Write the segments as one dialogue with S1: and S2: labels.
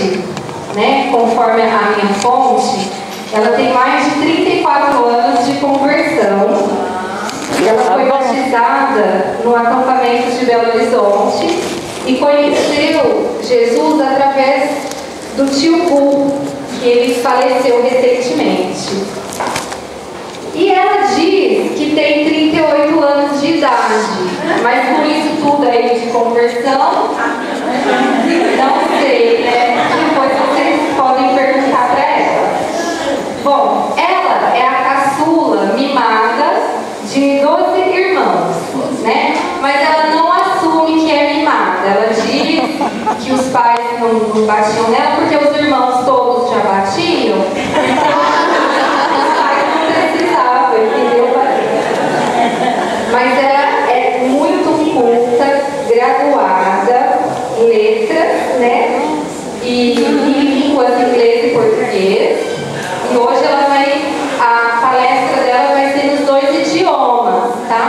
S1: idade, né, conforme a minha fonte, ela tem mais de 34 anos de conversão. Ela foi batizada no acampamento de Belo Horizonte e conheceu Jesus através do tio Bu, que ele faleceu recentemente. E ela diz que tem 38 anos de idade, mas com isso tudo aí de conversão, não sei, né? Depois vocês podem perguntar para ela. Bom, ela é a caçula mimada de 12 irmãos, né? Mas ela não assume que é mimada. Ela diz que os pais não batiam nela porque os irmãos todos já batiam. Então, os pais não precisavam, entendeu? Mas ela é muito culta, graduada em letras, né? E em línguas inglês e português. E hoje ela a palestra dela vai ser nos 2 idiomas, tá?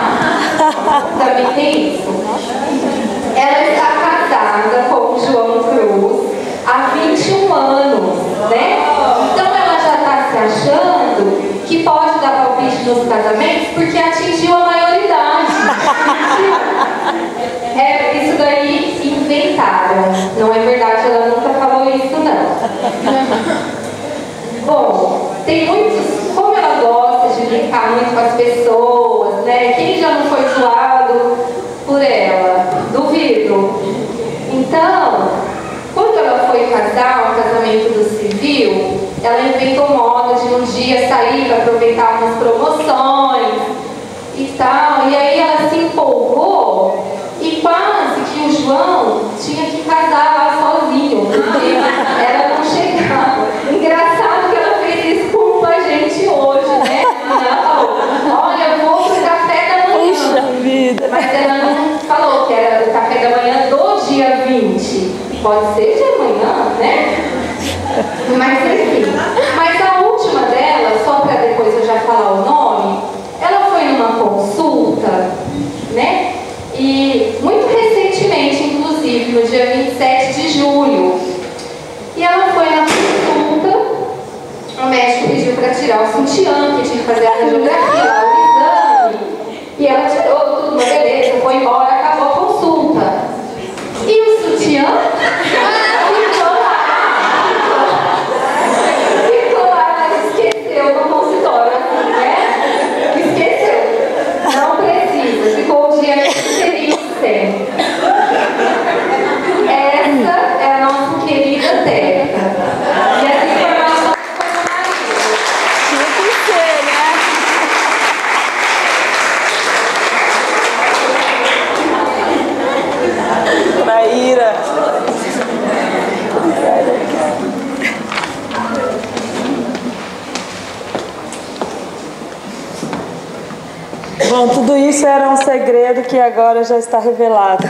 S1: Também tem isso. Ela está casada com o João Cruz há 21 anos, né? Então ela já está se achando que pode dar palpite nos casamentos porque atingiu a maioridade. Isso daí inventaram. Não é verdade, ela nunca falou isso, não. Bom, tem muitos, como ela gosta de brincar muito com as pessoas, né? Quem já não foi zoado por ela? Duvido. Então, quando ela foi casar, o casamento do civil, ela inventou moda de um dia sair para aproveitar umas promoções e tal. E aí ela se empolgou e quase que o João tinha que casar lá sozinho, porque ela não chegava. Engraçado que ela fez isso com a gente hoje, né? Ela falou, olha, eu vou pro café da manhã.
S2: Puxa vida.
S1: Mas ela não falou que era o café da manhã do dia 20. Pode ser de amanhã, né? Mas enfim. Mas a última dela, só para depois eu já falar o nome, ela foi numa consulta, né? E muito recentemente, inclusive, no dia 27 de julho. E ela foi na consulta, o médico pediu para tirar o sutiã, que tinha que fazer a radiografia, o exame. E ela tirou tudo, beleza, foi embora, acabou a consulta. E o sutiã ficou lá, ela esqueceu no consultório, assim, né? Esqueceu. Não precisa, ficou o dia inteiro sem. Essa é a nossa querida Teca. E essa informação foi do marido.
S2: Tinha que ser, né? Maíra. Bom, tudo isso era um segredo que agora já está revelado.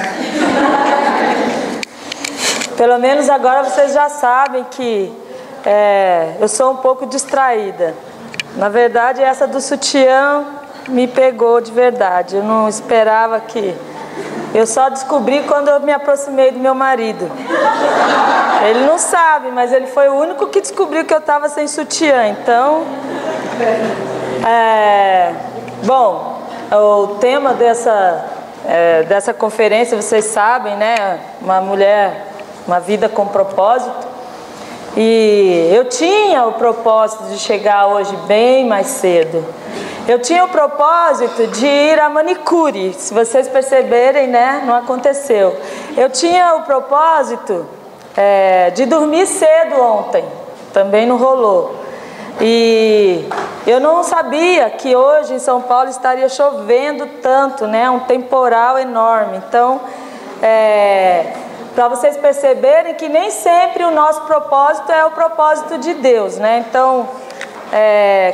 S2: Pelo menos agora vocês já sabem que eu sou um pouco distraída. Na verdade, essa do sutiã me pegou de verdade. Eu não esperava que... Eu só descobri quando eu me aproximei do meu marido. Ele não sabe, mas ele foi o único que descobriu que eu estava sem sutiã. Então, bom, o tema dessa conferência, vocês sabem, né? Uma mulher, uma vida com propósito. E eu tinha o propósito de chegar hoje bem mais cedo. Eu tinha o propósito de ir à manicure. Se vocês perceberem, né? Não aconteceu. Eu tinha o propósito de dormir cedo ontem. Também não rolou. E eu não sabia que hoje em São Paulo estaria chovendo tanto, né? Um temporal enorme. Então, para vocês perceberem que nem sempre o nosso propósito é o propósito de Deus, né? Então,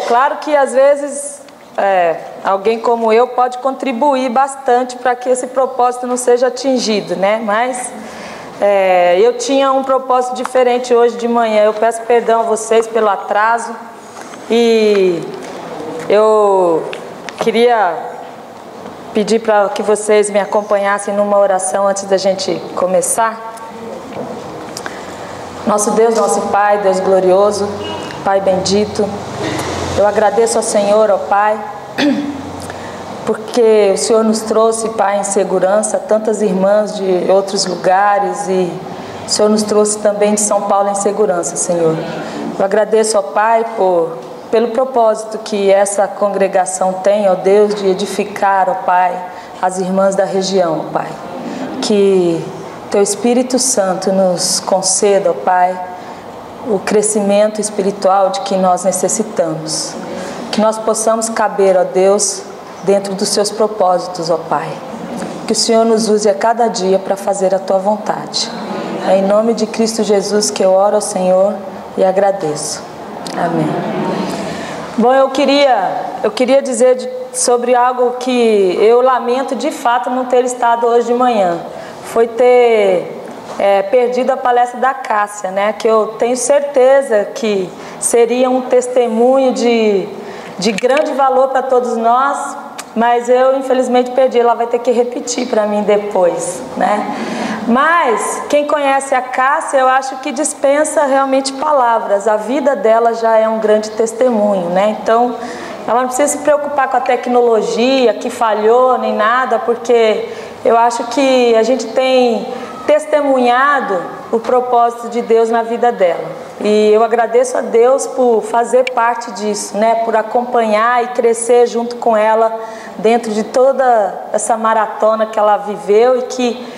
S2: claro que às vezes alguém como eu pode contribuir bastante para que esse propósito não seja atingido, né? Mas eu tinha um propósito diferente hoje de manhã. Eu peço perdão a vocês pelo atraso e eu queria pedir para que vocês me acompanhassem numa oração antes da gente começar. Nosso Deus, nosso Pai, Deus glorioso, Pai bendito, eu agradeço ao Senhor, ó Pai, porque o Senhor nos trouxe, Pai, em segurança, tantas irmãs de outros lugares, e o Senhor nos trouxe também de São Paulo em segurança, Senhor. Eu agradeço, ó Pai, pelo propósito que essa congregação tem, ó Deus, de edificar, ó Pai, as irmãs da região, ó Pai. Que Teu Espírito Santo nos conceda, ó Pai, o crescimento espiritual de que nós necessitamos. Que nós possamos caber, ó Deus, dentro dos Seus propósitos, ó Pai. Que o Senhor nos use a cada dia para fazer a Tua vontade. É em nome de Cristo Jesus que eu oro ao Senhor e agradeço. Amém. Bom, eu queria dizer sobre algo que eu lamento de fato não ter estado hoje de manhã. Foi ter perdido a palestra da Cássia, né? Que eu tenho certeza que seria um testemunho de grande valor para todos nós, mas eu infelizmente perdi. Ela vai ter que repetir para mim depois, né? Mas quem conhece a Cássia, eu acho que dispensa realmente palavras. A vida dela já é um grande testemunho, né? Então, ela não precisa se preocupar com a tecnologia que falhou nem nada, porque eu acho que a gente tem testemunhado o propósito de Deus na vida dela. E eu agradeço a Deus por fazer parte disso, né? Por acompanhar e crescer junto com ela dentro de toda essa maratona que ela viveu e que,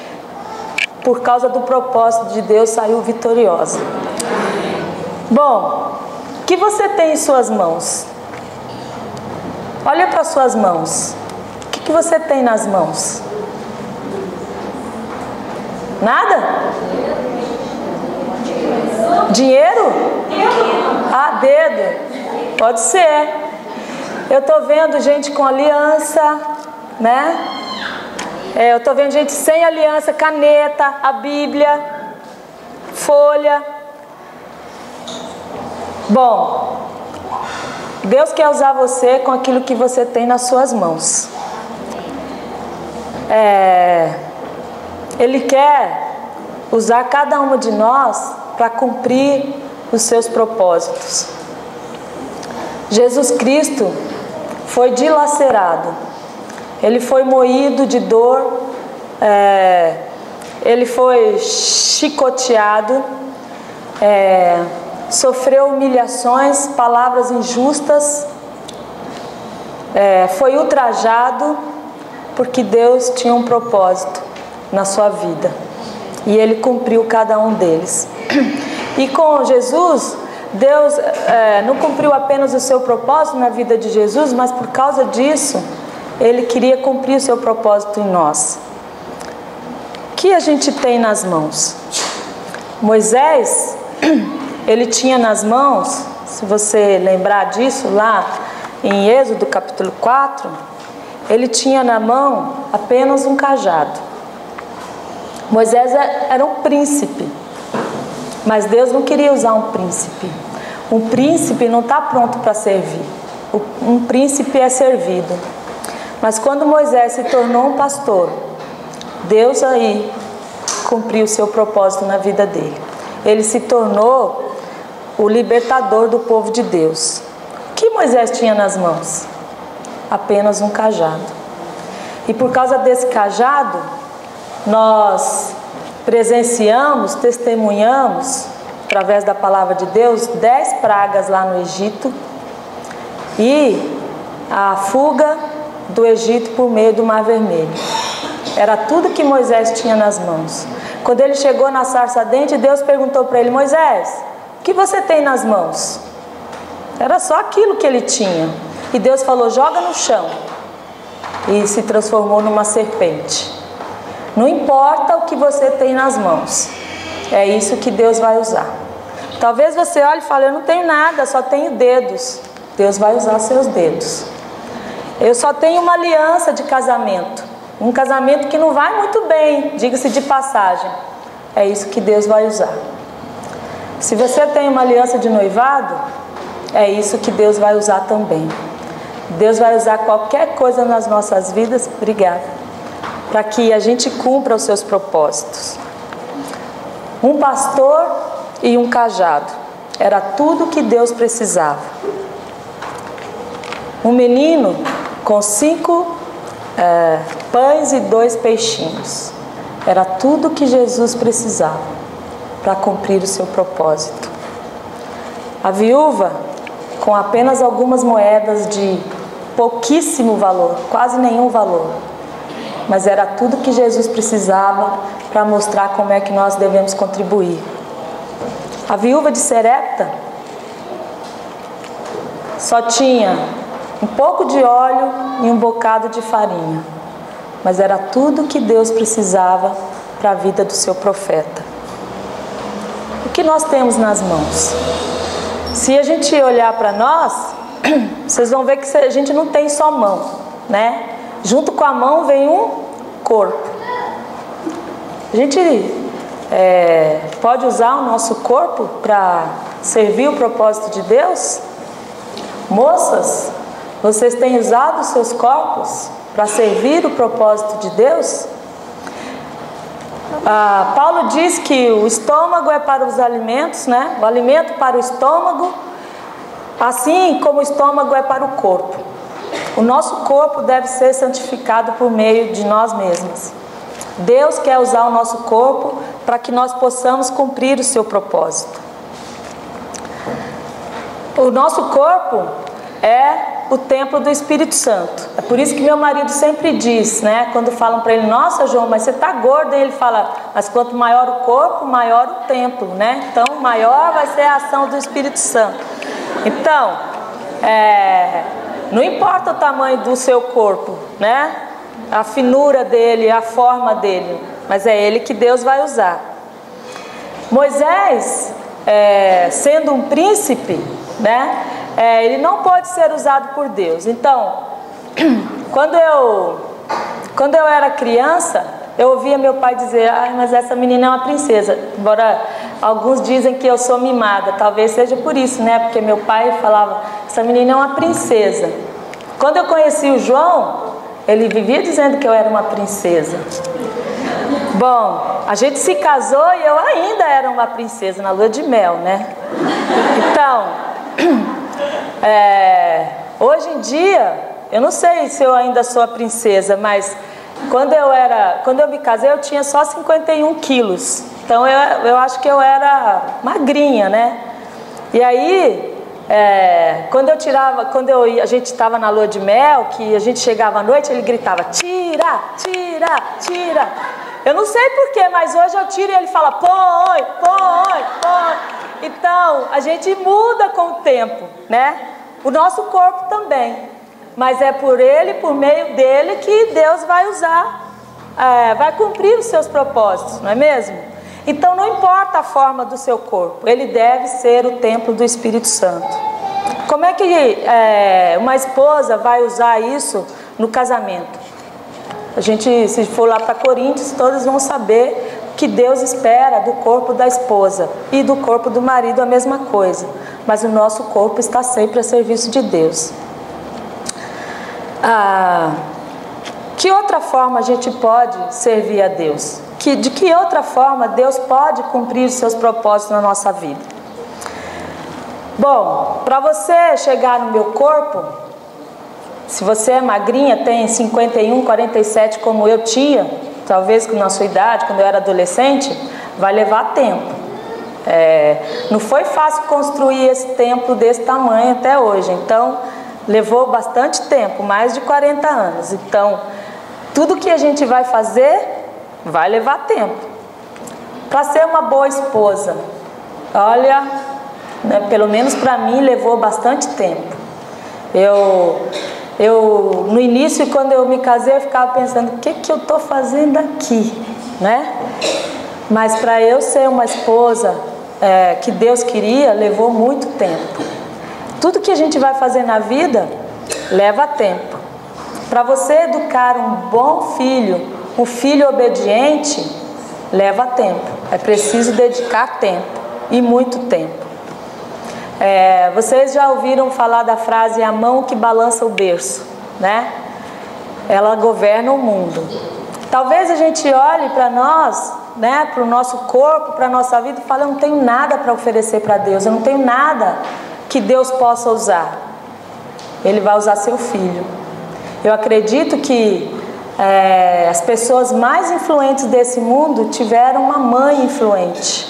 S2: por causa do propósito de Deus, saiu vitoriosa. Bom, o que você tem em suas mãos? Olha para suas mãos. O que você tem nas mãos? Nada? Dinheiro? Ah, dedo. Pode ser. Eu estou vendo gente com aliança, né? Eu estou vendo gente sem aliança, caneta, a Bíblia, folha. Bom, Deus quer usar você com aquilo que você tem nas suas mãos. Ele quer usar cada uma de nós para cumprir os seus propósitos. Jesus Cristo foi dilacerado. Ele foi moído de dor, ele foi chicoteado, sofreu humilhações, palavras injustas, foi ultrajado, porque Deus tinha um propósito na sua vida e Ele cumpriu cada um deles. E com Jesus, Deus não cumpriu apenas o seu propósito na vida de Jesus, mas por causa disso, Ele queria cumprir o seu propósito em nós. O que a gente tem nas mãos? Moisés, ele tinha nas mãos, se você lembrar disso, lá em Êxodo capítulo 4, ele tinha na mão apenas um cajado. Moisés era um príncipe, mas Deus não queria usar um príncipe. Um príncipe não está pronto para servir. Um príncipe é servido. Mas quando Moisés se tornou um pastor, Deus aí cumpriu o seu propósito na vida dele. Ele se tornou o libertador do povo de Deus. O que Moisés tinha nas mãos? Apenas um cajado. E por causa desse cajado, nós presenciamos, testemunhamos, através da palavra de Deus, 10 pragas lá no Egito e a fuga do Egito por meio do Mar Vermelho. Era tudo que Moisés tinha nas mãos. Quando ele chegou na sarça ardente, Deus perguntou para ele: Moisés, o que você tem nas mãos? Era só aquilo que ele tinha. E Deus falou: joga no chão. E se transformou numa serpente. Não importa o que você tem nas mãos, é isso que Deus vai usar. Talvez você olhe e fale: eu não tenho nada, só tenho dedos. Deus vai usar seus dedos. Eu só tenho uma aliança de casamento, um casamento que não vai muito bem, diga-se de passagem. É isso que Deus vai usar. Se você tem uma aliança de noivado, é isso que Deus vai usar também. Deus vai usar qualquer coisa nas nossas vidas, obrigada, para que a gente cumpra os seus propósitos. Um pastor, e um cajado. Era tudo que Deus precisava. Um menino com 5 pães e 2 peixinhos. Era tudo que Jesus precisava para cumprir o seu propósito. A viúva, com apenas algumas moedas de pouquíssimo valor, quase nenhum valor, mas era tudo que Jesus precisava para mostrar como é que nós devemos contribuir. A viúva de Serepta só tinha um pouco de óleo e um bocado de farinha, mas era tudo que Deus precisava para a vida do seu profeta. O que nós temos nas mãos? Se a gente olhar para nós, vocês vão ver que a gente não tem só mão, né? Junto com a mão vem um corpo. A gente pode usar o nosso corpo para servir o propósito de Deus? Moças, vocês têm usado os seus corpos para servir o propósito de Deus? Paulo diz que o estômago é para os alimentos, né? O alimento para o estômago, assim como o estômago é para o corpo. O nosso corpo deve ser santificado por meio de nós mesmos. Deus quer usar o nosso corpo para que nós possamos cumprir o seu propósito. O nosso corpo é o templo do Espírito Santo. É por isso que meu marido sempre diz, né? Quando falam para ele: nossa, João, mas você está gordo. E ele fala: mas quanto maior o corpo, maior o templo, né? Então maior vai ser a ação do Espírito Santo. Então, não importa o tamanho do seu corpo, né? A finura dele, a forma dele, mas é ele que Deus vai usar. Moisés, sendo um príncipe, né? Ele não pode ser usado por Deus. Então, quando eu era criança, eu ouvia meu pai dizer: ai, mas essa menina é uma princesa. Embora alguns dizem que eu sou mimada, talvez seja por isso, né? Porque meu pai falava: essa menina é uma princesa. Quando eu conheci o João, ele vivia dizendo que eu era uma princesa. Bom, a gente se casou e eu ainda era uma princesa na lua de mel, né? Então, hoje em dia, eu não sei se eu ainda sou a princesa, mas quando eu me casei, eu tinha só 51 quilos. Então eu acho que eu era magrinha, né? E aí, a gente estava na lua de mel, que a gente chegava à noite, ele gritava: tira, tira, tira. Eu não sei porquê, mas hoje eu tiro e ele fala: põe, põe, põe. Então, a gente muda com o tempo, né? O nosso corpo também. Mas é por ele, por meio dele, que Deus vai usar, vai cumprir os seus propósitos, não é mesmo? Então, não importa a forma do seu corpo, ele deve ser o templo do Espírito Santo. Como é que uma esposa vai usar isso no casamento? A gente, se for lá para Coríntios, todos vão saber que Deus espera do corpo da esposa e do corpo do marido a mesma coisa. Mas o nosso corpo está sempre a serviço de Deus. Que outra forma a gente pode servir a Deus? De que outra forma Deus pode cumprir os seus propósitos na nossa vida? Bom, para você chegar no meu corpo, se você é magrinha, tem 51, 47 como eu tinha, talvez na sua idade, quando eu era adolescente, vai levar tempo. Não foi fácil construir esse templo desse tamanho até hoje, então levou bastante tempo, mais de 40 anos. Então, tudo que a gente vai fazer vai levar tempo. Para ser uma boa esposa, olha, né, pelo menos para mim levou bastante tempo. Eu no início, quando eu me casei, eu ficava pensando: o que eu estou fazendo aqui, né? Mas para eu ser uma esposa que Deus queria, levou muito tempo. Tudo que a gente vai fazer na vida leva tempo. Para você educar um bom filho, um filho obediente, leva tempo. É preciso dedicar tempo, e muito tempo. Vocês já ouviram falar da frase: a mão que balança o berço, né? Ela governa o mundo. Talvez a gente olhe para nós né, para o nosso corpo, para a nossa vida, e fala, eu não tenho nada para oferecer para Deus, eu não tenho nada que Deus possa usar. Ele vai usar seu filho. Eu acredito que as pessoas mais influentes desse mundo tiveram uma mãe influente.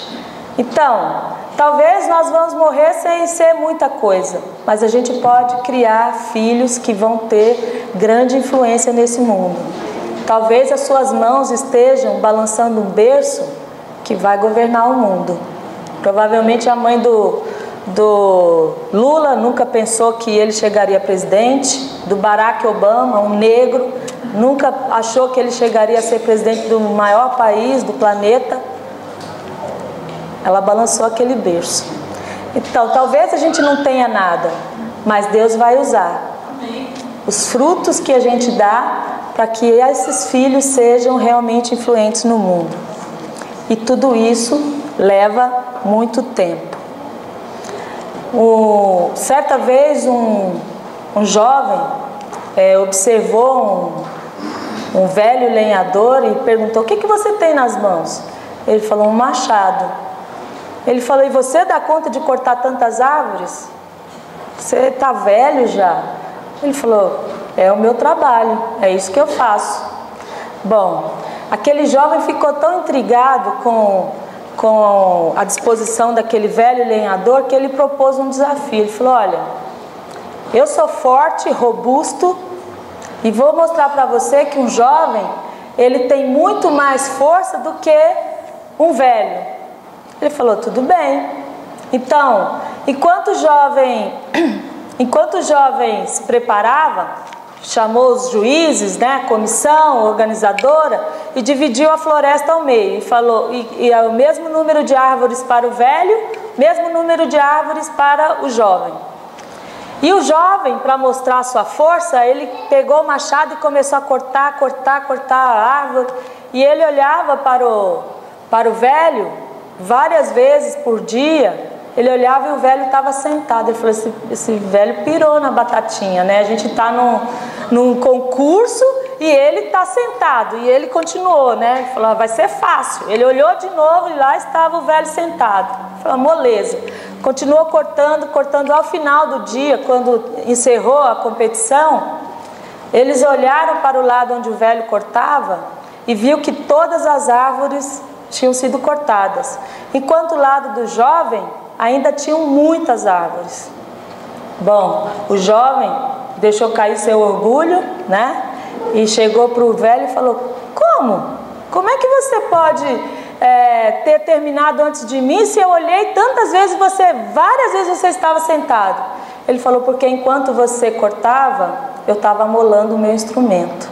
S2: Então, talvez nós vamos morrer sem ser muita coisa, mas a gente pode criar filhos que vão ter grande influência nesse mundo. Talvez as suas mãos estejam balançando um berço que vai governar o mundo. Provavelmente a mãe do Lula nunca pensou que ele chegaria a presidente, do Barack Obama, um negro, nunca achou que ele chegaria a ser presidente do maior país do planeta. Ela balançou aquele berço. Então, talvez a gente não tenha nada, mas Deus vai usar os frutos que a gente dá para que esses filhos sejam realmente influentes no mundo. E tudo isso leva muito tempo. Certa vez um jovem observou um velho lenhador e perguntou, o que você tem nas mãos? Ele falou, um machado. Ele falou, e você dá conta de cortar tantas árvores? Você está velho já? Ele falou, é o meu trabalho, é isso que eu faço. Bom, aquele jovem ficou tão intrigado com a disposição daquele velho lenhador que ele propôs um desafio. Ele falou, olha, eu sou forte, robusto e vou mostrar para você que um jovem, ele tem muito mais força do que um velho. Ele falou, tudo bem. Então, enquanto o jovem se preparava, chamou os juízes, né, a comissão organizadora, e dividiu a floresta ao meio. E falou, e é o mesmo número de árvores para o velho, mesmo número de árvores para o jovem. E o jovem, para mostrar a sua força, ele pegou o machado e começou a cortar a árvore. E ele olhava para o velho várias vezes por dia. Ele olhava e o velho estava sentado. Ele falou, esse velho pirou na batatinha, né? A gente está num concurso e ele está sentado. E ele continuou, né? Ele falou, vai ser fácil. Ele olhou de novo e lá estava o velho sentado. Ele falou, moleza. Continuou cortando. Ao final do dia, quando encerrou a competição, eles olharam para o lado onde o velho cortava e viu que todas as árvores tinham sido cortadas, enquanto o lado do jovem ainda tinham muitas árvores. Bom, o jovem deixou cair seu orgulho, né? E chegou para o velho e falou, como é que você pode ter terminado antes de mim se eu olhei tantas vezes várias vezes você estava sentado? Ele falou, porque enquanto você cortava, eu estava amolando o meu instrumento.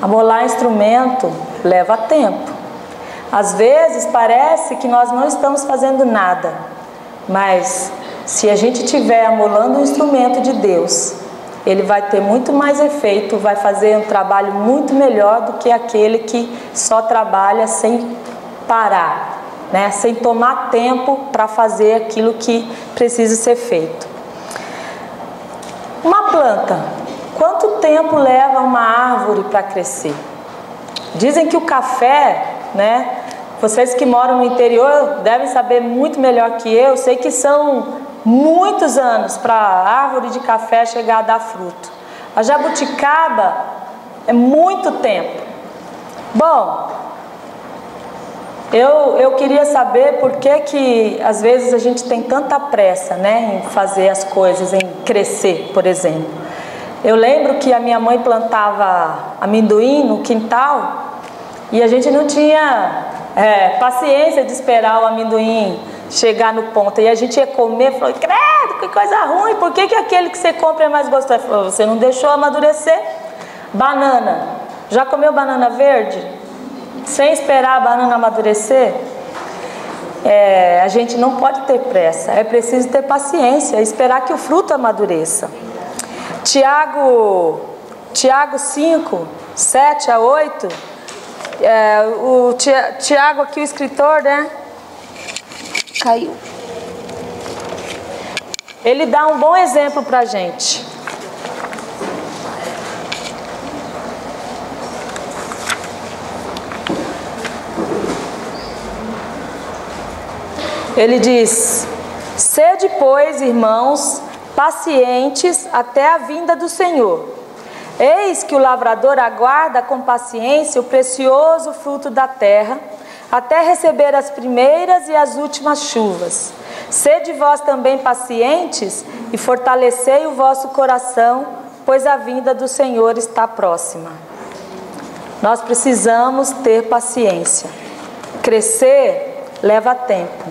S2: Amolar instrumento leva tempo. Às vezes parece que nós não estamos fazendo nada, mas se a gente estiver amolando o instrumento de Deus, ele vai ter muito mais efeito, vai fazer um trabalho muito melhor do que aquele que só trabalha sem parar, né? Sem tomar tempo para fazer aquilo que precisa ser feito. Uma planta, quanto tempo leva uma árvore para crescer? Dizem que o café, né? Vocês que moram no interior devem saber muito melhor que eu. Sei que são muitos anos para a árvore de café chegar a dar fruto. A jabuticaba é muito tempo. Bom, eu queria saber por que às vezes a gente tem tanta pressa, né, em fazer as coisas, em crescer, por exemplo. Eu lembro que a minha mãe plantava amendoim no quintal e a gente não tinha paciência de esperar o amendoim chegar no ponto. E a gente ia comer, falou, credo, que coisa ruim, por que aquele que você compra é mais gostoso? Falou, você não deixou amadurecer. Banana, já comeu banana verde? Sem esperar a banana amadurecer? A gente não pode ter pressa, é preciso ter paciência, esperar que o fruto amadureça. Tiago 5, 7 a 8, o Tiago aqui, o escritor, né? Caiu. Ele dá um bom exemplo para a gente. Ele diz: sede, pois, irmãos, pacientes até a vinda do Senhor. Eis que o lavrador aguarda com paciência o precioso fruto da terra, até receber as primeiras e as últimas chuvas. Sede vós também pacientes e fortalecei o vosso coração, pois a vinda do Senhor está próxima. Nós precisamos ter paciência. Crescer leva tempo.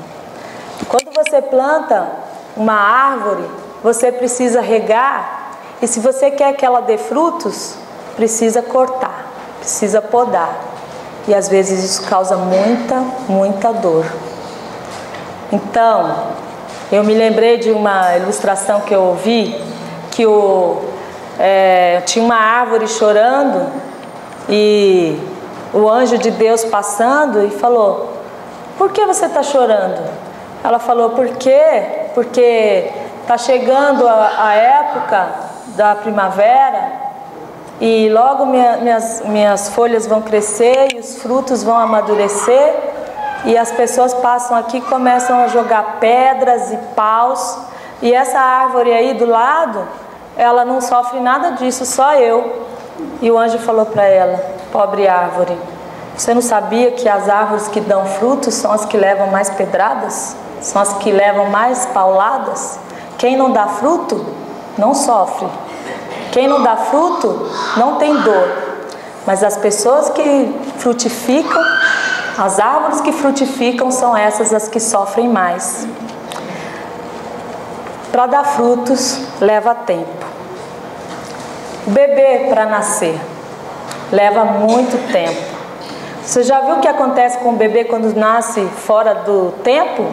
S2: Quando você planta uma árvore, você precisa regar, e se você quer que ela dê frutos, precisa cortar, precisa podar. E às vezes isso causa muita dor. Então, eu me lembrei de uma ilustração que eu ouvi, que tinha uma árvore chorando, e o anjo de Deus passando e falou: por que você está chorando? Ela falou: por quê? Porque está chegando a época da primavera, e logo minhas folhas vão crescer e os frutos vão amadurecer, e as pessoas passam aqui e começam a jogar pedras e paus, e essa árvore aí do lado, ela não sofre nada disso, só eu. E o anjo falou para ela: pobre árvore, você não sabia que as árvores que dão frutos são as que levam mais pedradas? São as que levam mais pauladas? Quem não dá fruto não sofre. Quem não dá fruto não tem dor. Mas as pessoas que frutificam, as árvores que frutificam, são essas as que sofrem mais. Para dar frutos leva tempo. O bebê, para nascer, leva muito tempo. Você já viu o que acontece com o bebê quando nasce fora do tempo?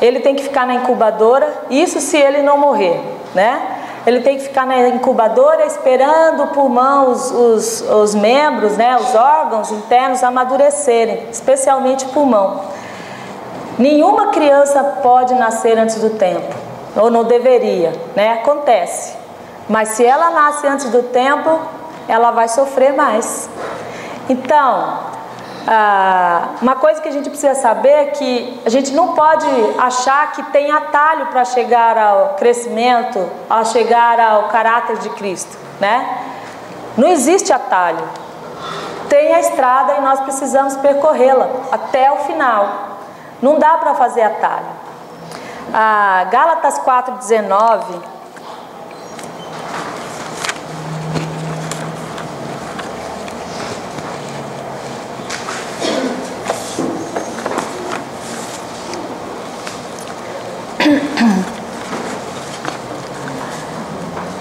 S2: Ele tem que ficar na incubadora, isso se ele não morrer, né? Ele tem que ficar na incubadora esperando o pulmão, os membros, né, os órgãos internos amadurecerem, especialmente o pulmão. Nenhuma criança pode nascer antes do tempo, ou não deveria, né? Acontece. Mas se ela nasce antes do tempo, ela vai sofrer mais. Então, uma coisa que a gente precisa saber é que a gente não pode achar que tem atalho para chegar ao crescimento, a chegar ao caráter de Cristo, né? Não existe atalho. Tem a estrada e nós precisamos percorrê-la até o final. Não dá para fazer atalho. Gálatas 4,19...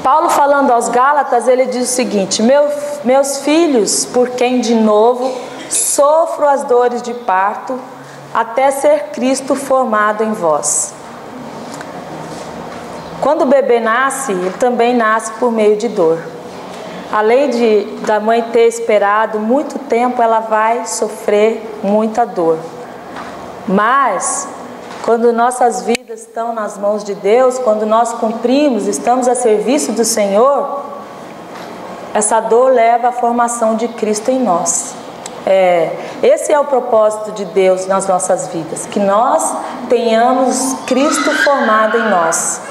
S2: Paulo, falando aos Gálatas, ele diz o seguinte: meus filhos, por quem de novo sofro as dores de parto, até ser Cristo formado em vós. Quando o bebê nasce, ele também nasce por meio de dor. Além da mãe ter esperado muito tempo, ela vai sofrer muita dor. Mas quando nossas vidas estão nas mãos de Deus, quando nós cumprimos, estamos a serviço do Senhor, essa dor leva à formação de Cristo em nós. Esse é o propósito de Deus nas nossas vidas, que nós tenhamos Cristo formado em nós.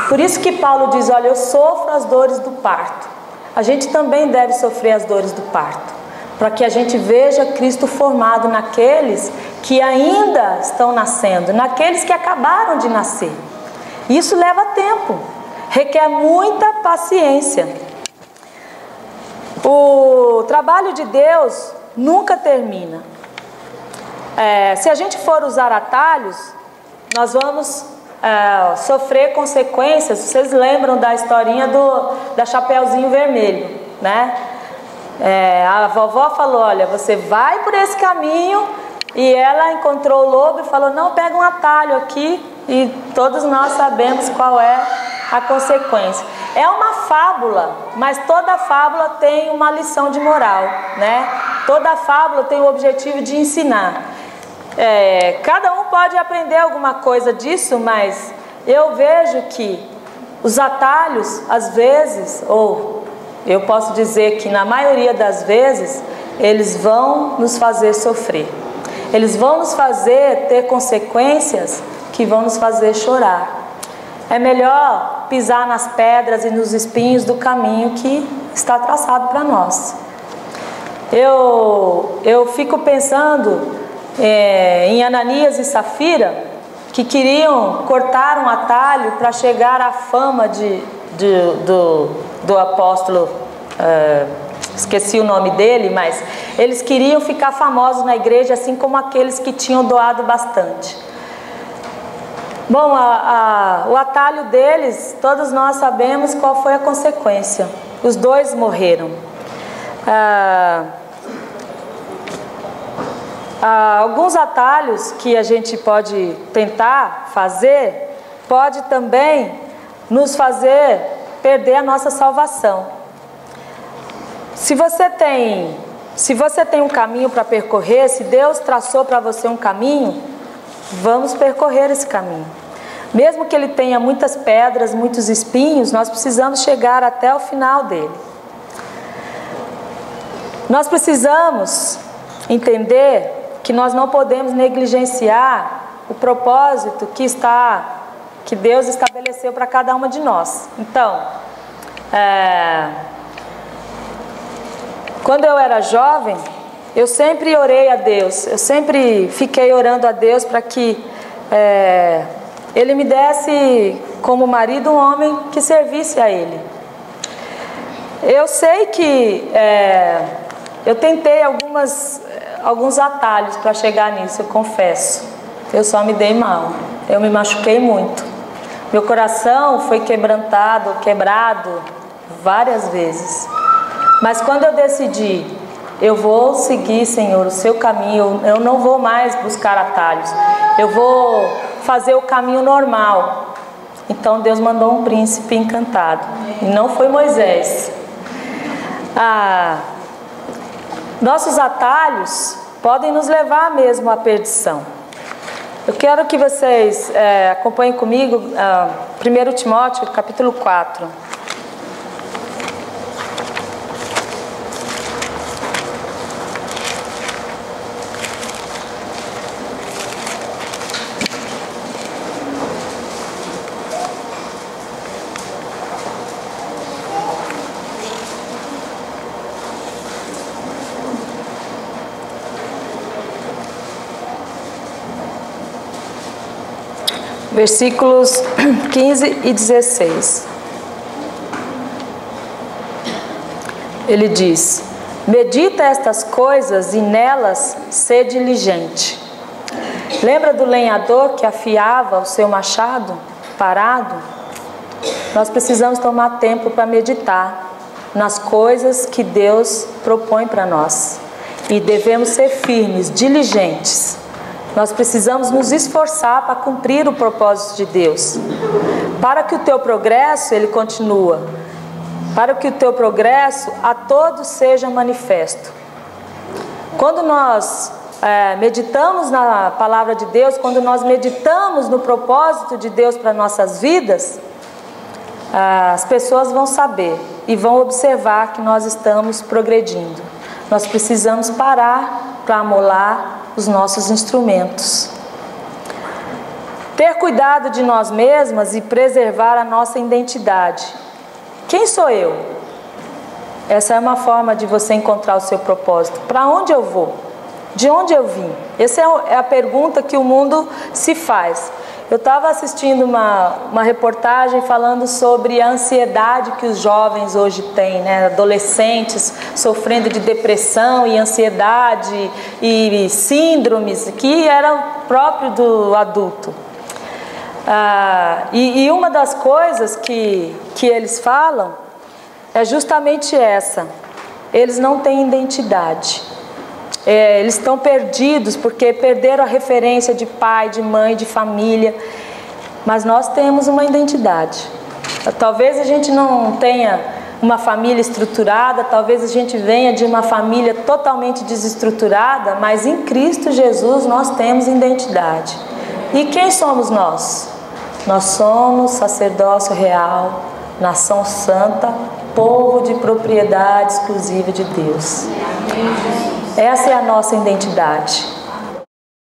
S2: Por isso que Paulo diz: olha, eu sofro as dores do parto. A gente também deve sofrer as dores do parto, para que a gente veja Cristo formado naqueles que ainda estão nascendo, naqueles que acabaram de nascer. Isso leva tempo, requer muita paciência. O trabalho de Deus nunca termina. Se a gente for usar atalhos, nós vamos sofrer consequências. Vocês lembram da historinha da Chapeuzinho Vermelho, né? A vovó falou: olha, você vai por esse caminho. E ela encontrou o lobo e falou: não, pega um atalho aqui. E todos nós sabemos qual é a consequência. É uma fábula, mas toda fábula tem uma lição de moral, né? Toda fábula tem o objetivo de ensinar. Cada um pode aprender alguma coisa disso, mas eu vejo que os atalhos, às vezes, ou eu posso dizer que na maioria das vezes, eles vão nos fazer sofrer. eles vão nos fazer ter consequências que vão nos fazer chorar. É melhor pisar nas pedras e nos espinhos do caminho que está traçado para nós. Eu fico pensando em Ananias e Safira, que queriam cortar um atalho para chegar à fama do apóstolo, esqueci o nome dele, mas eles queriam ficar famosos na igreja, assim como aqueles que tinham doado bastante. Bom, o atalho deles, todos nós sabemos qual foi a consequência. Os dois morreram. Alguns atalhos que a gente pode tentar fazer, pode também nos fazer perder a nossa salvação. Se você tem um caminho para percorrer, se Deus traçou para você um caminho, vamos percorrer esse caminho. Mesmo que ele tenha muitas pedras, muitos espinhos, nós precisamos chegar até o final dele. Nós precisamos entender que nós não podemos negligenciar o propósito que Deus estabeleceu para cada uma de nós. Então, quando eu era jovem, eu sempre orei a Deus, eu sempre fiquei orando a Deus para que Ele me desse como marido um homem que servisse a Ele. Eu sei que eu tentei alguns atalhos para chegar nisso, eu confesso. Eu só me dei mal, eu me machuquei muito. Meu coração foi quebrado várias vezes. Mas quando eu decidi, eu vou seguir, Senhor, o seu caminho, eu não vou mais buscar atalhos, eu vou fazer o caminho normal. Então Deus mandou um príncipe encantado, e não foi Moisés. Nossos atalhos podem nos levar mesmo à perdição. Eu quero que vocês acompanhem comigo 1 Timóteo capítulo 4. Versículos 15 e 16. Ele diz: medita estas coisas e nelas sê diligente. Lembra do lenhador que afiava o seu machado parado? Nós precisamos tomar tempo para meditar nas coisas que Deus propõe para nós. E devemos ser firmes, diligentes. Nós precisamos nos esforçar para cumprir o propósito de Deus. Para que o teu progresso, ele continua, para que o teu progresso a todos seja manifesto. Quando nós meditamos na palavra de Deus, quando nós meditamos no propósito de Deus para nossas vidas, as pessoas vão saber e vão observar que nós estamos progredindo. Nós precisamos parar para amolar os nossos instrumentos. Ter cuidado de nós mesmas e preservar a nossa identidade. Quem sou eu? Essa é uma forma de você encontrar o seu propósito. Para onde eu vou? De onde eu vim? Essa é a pergunta que o mundo se faz. Eu estava assistindo uma reportagem falando sobre a ansiedade que os jovens hoje têm, né? Adolescentes sofrendo de depressão e ansiedade e síndromes que era próprio do adulto. E uma das coisas que eles falam é justamente essa: eles não têm identidade. Eles estão perdidos porque perderam a referência de pai, de mãe, de família. Mas nós temos uma identidade. Talvez a gente não tenha uma família estruturada, talvez a gente venha de uma família totalmente desestruturada, mas em Cristo Jesus nós temos identidade. E quem somos nós? Nós somos sacerdócio real, nação santa, povo de propriedade exclusiva de Deus. Essa é a nossa identidade.